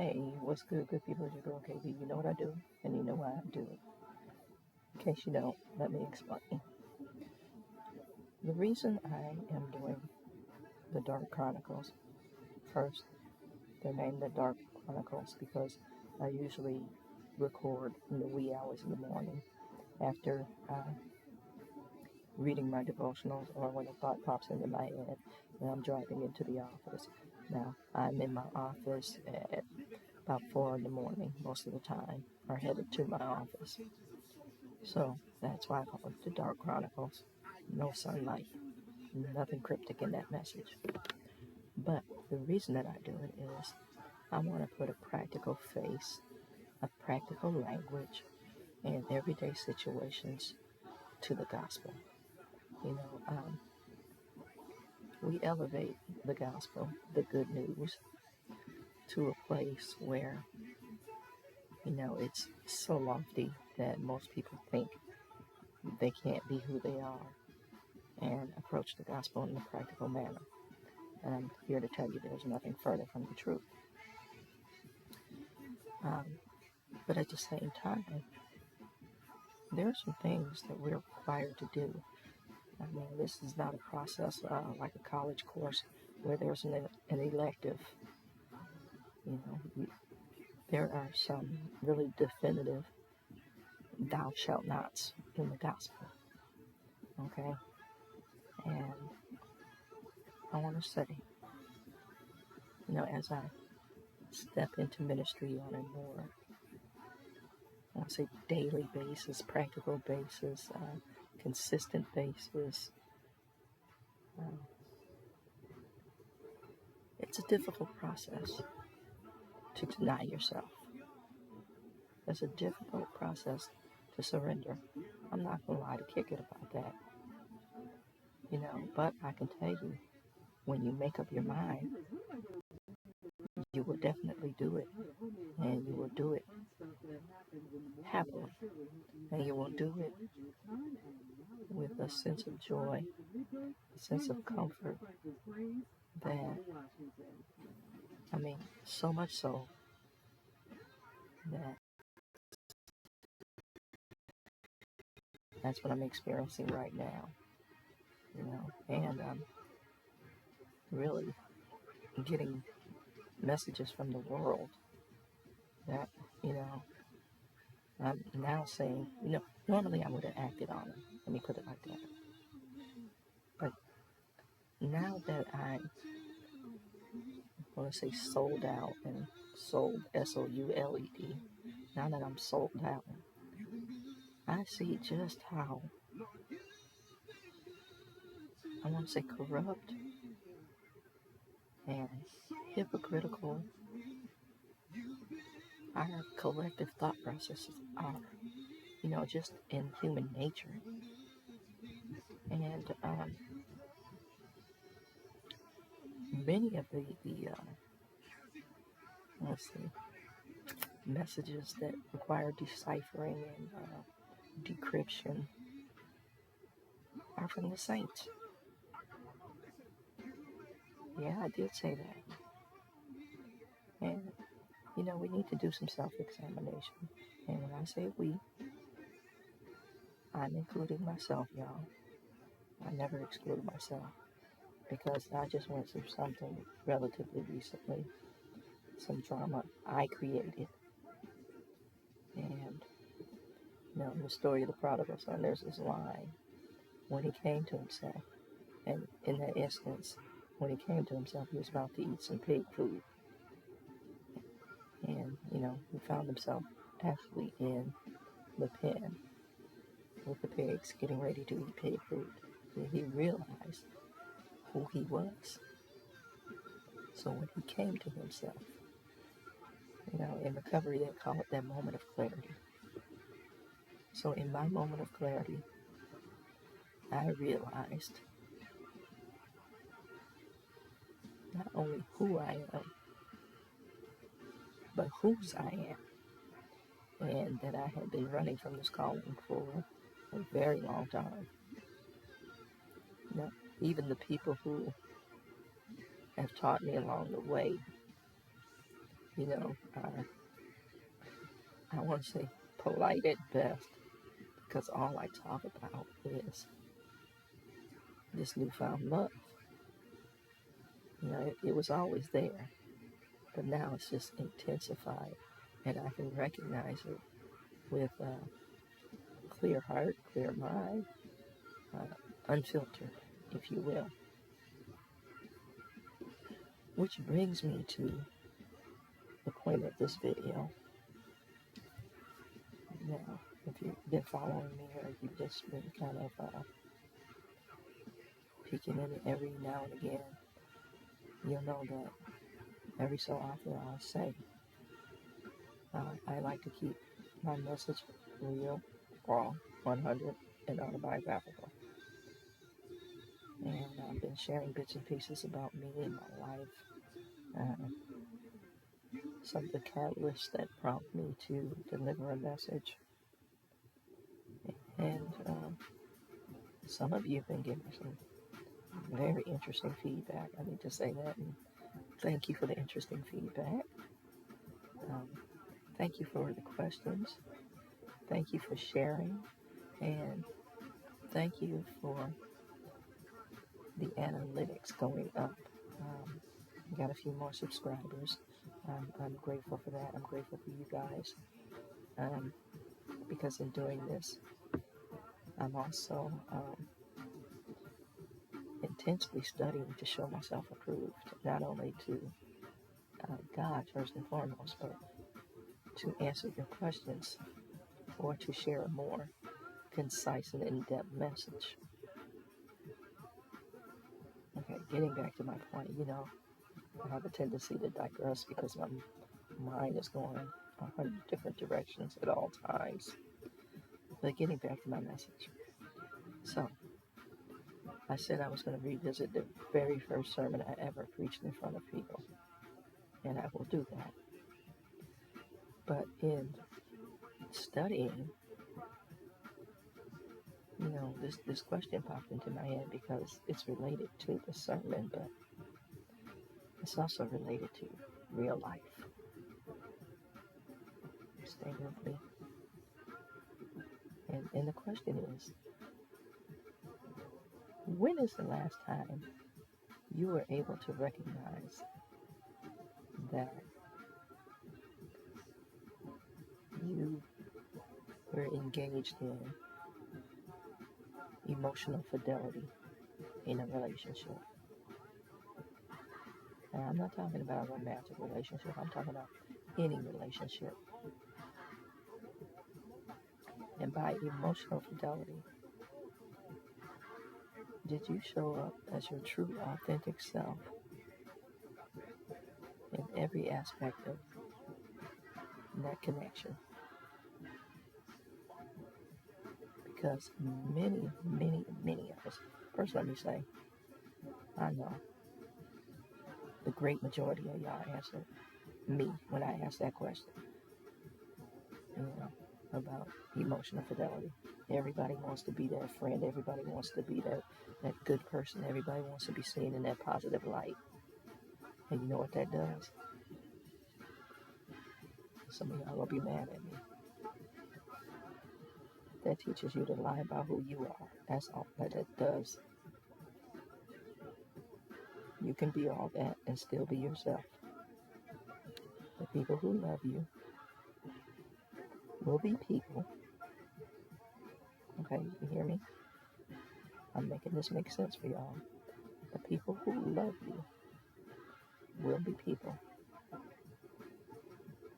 Hey, what's good, good people? It's your girl KB. You know what I do, and you know why I do it. In case you don't, let me explain. The reason I am doing the Dark Chronicles, first, they're named the Dark Chronicles because I usually record in the wee hours in the morning after reading my devotionals or when a thought pops into my head when I'm driving into the office. Now, I'm in my office at about 4 in the morning most of the time, or headed to my office. So that's why I call it the Dark Chronicles. No sunlight, nothing cryptic in that message. But the reason that I do it is I want to put a practical face, a practical language in everyday situations to the gospel. You know, we elevate the gospel, the good news, to a place where, it's so lofty that most people think they can't be who they are and approach the gospel in a practical manner. And I'm here to tell you there's nothing further from the truth. But at the same time, there are some things that we're required to do. I mean, this is not a process like a college course where there's an elective. There are some really definitive thou shalt nots in the gospel. Okay? And I want to say, as I step into ministry on a more, I want to say, daily basis, practical basis, consistent basis, it's a difficult process to deny yourself. It's a difficult process to surrender. I'm not going to lie to kick it about that. But I can tell you, when you make up your mind, you will definitely do it. And you will do it happily. And you will do it with a sense of joy, a sense of comfort that, so much so that that's what I'm experiencing right now. And really getting messages from the world that, I'm now saying, normally I would have acted on it. Let me put it like that. But now that I want to say sold out and sold, SOULED, now that I'm sold out, I see just how, I want to say, corrupt and hypocritical our collective thought processes are, just in human nature. And many of the let's see, messages that require deciphering and decryption are from the saints. Yeah, I did say that. And, we need to do some self-examination. And when I say we, I'm including myself, y'all. I never exclude myself because I just went through something relatively recently, some drama I created. And, in the story of the prodigal son, there's this line, when he came to himself. And in that instance, when he came to himself, he was about to eat some pig food. And, he found himself actually in the pen with the pigs getting ready to eat pig food. And he realized who he was. So when he came to himself, in recovery, they call it that moment of clarity. So in my moment of clarity, I realized not only who I am, but whose I am. And that I had been running from this calling for a very long time. Even the people who have taught me along the way you know, I want to say polite at best, because all I talk about is this newfound love. It was always there, but now it's just intensified, and I can recognize it with a clear heart, clear mind, unfiltered, if you will. Which brings me to the point of this video. Now, if you've been following me or you've just been kind of peeking in it every now and again, you'll know that every so often I'll say, I like to keep my message real, raw, 100, and autobiographical. And I've been sharing bits and pieces about me and my life, some of the catalysts that prompt me to deliver a message. And some of you have been giving some very interesting feedback. I need to say that, and thank you for the interesting feedback. Thank you for the questions. Thank you for sharing, and thank you for the analytics going up. We got a few more subscribers. I'm grateful for that. I'm grateful for you guys, because in doing this, I'm also intensely studying to show myself approved, not only to God first and foremost, but to answer your questions or to share a more concise and in-depth message. Okay, getting back to my point, I have a tendency to digress because my mind is going 100 different directions at all times. But getting back to my message. So, I said I was going to revisit the very first sermon I ever preached in front of people. And I will do that. But in studying, this question popped into my head because it's related to the sermon, but it's also related to real life. Stay with me. And the question is, when is the last time you were able to recognize that you were engaged in emotional fidelity in a relationship? And I'm not talking about a romantic relationship. I'm talking about any relationship. And by emotional fidelity, did you show up as your true, authentic self in every aspect of that connection? Because many, many, many of us, first let me say, I know the great majority of y'all answered me when I asked that question, about emotional fidelity. Everybody wants to be that friend. Everybody wants to be that good person. Everybody wants to be seen in that positive light. And you know what that does? Some of y'all will be mad at me. That teaches you to lie about who you are. That's all that it does. You can be all that and still be yourself. The people who love you will be people. Okay, you hear me? I'm making this make sense for y'all. The people who love you will be people.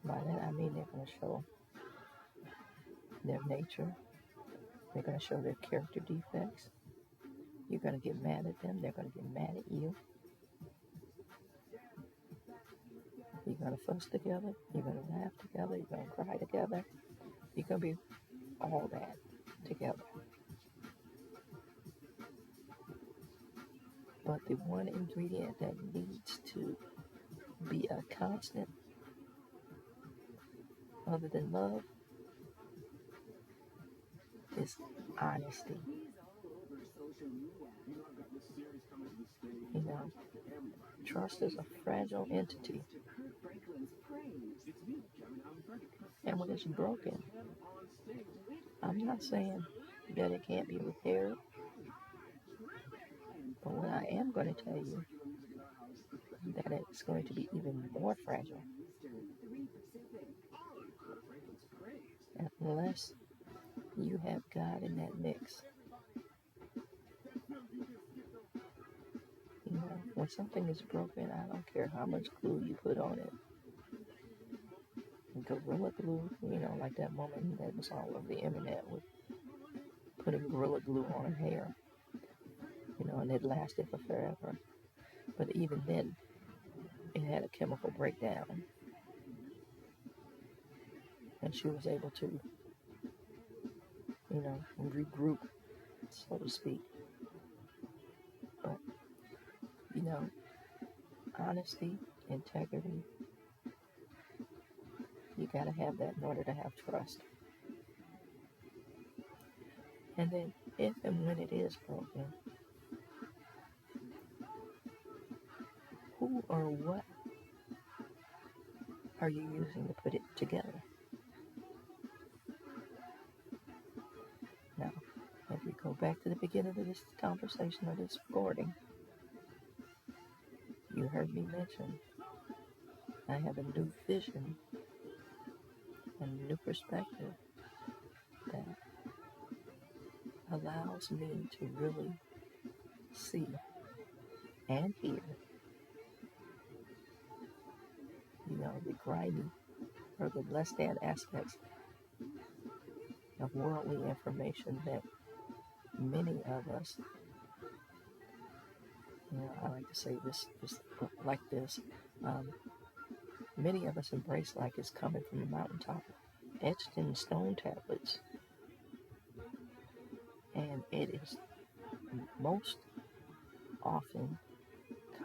By that I mean they're going to show their nature. They're going to show their character defects. You're going to get mad at them. They're going to get mad at you. You're going to fuss together. You're going to laugh together. You're going to cry together. You're going to be all that together. But the one ingredient that needs to be a constant, other than love, is honesty. Trust is a fragile entity. And when it's broken, I'm not saying that it can't be repaired, but what I am going to tell you that it's going to be even more fragile unless you have God in that mix. You know, when something is broken, I don't care how much glue you put on it. Gorilla glue, you know, like that woman that was all over the internet with putting Gorilla glue on her hair, you know, and it lasted for forever. But even then, it had a chemical breakdown, and she was able to, you know, regroup, so to speak. But, you know, honesty, integrity, you gotta have that in order to have trust. And then, if and when it is broken, who or what are you using to put it together? Now, if we go back to the beginning of this conversation or this recording, you heard me mention I have a new vision and a new perspective that allows me to really see and hear, you know, the grimy or the less than aspects of worldly information that many of us, you know, I like to say this like this, many of us embrace like it's coming from a mountaintop, etched in stone tablets, and it is most often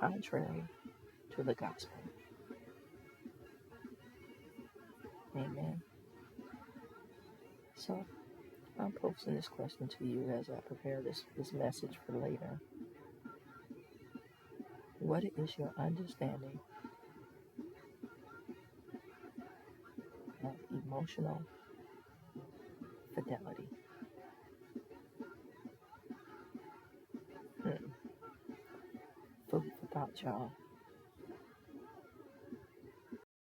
contrary to the gospel. Amen. So I'm posting this question to you as I prepare this message for later. What is your understanding of emotional fidelity? Food for thought, y'all.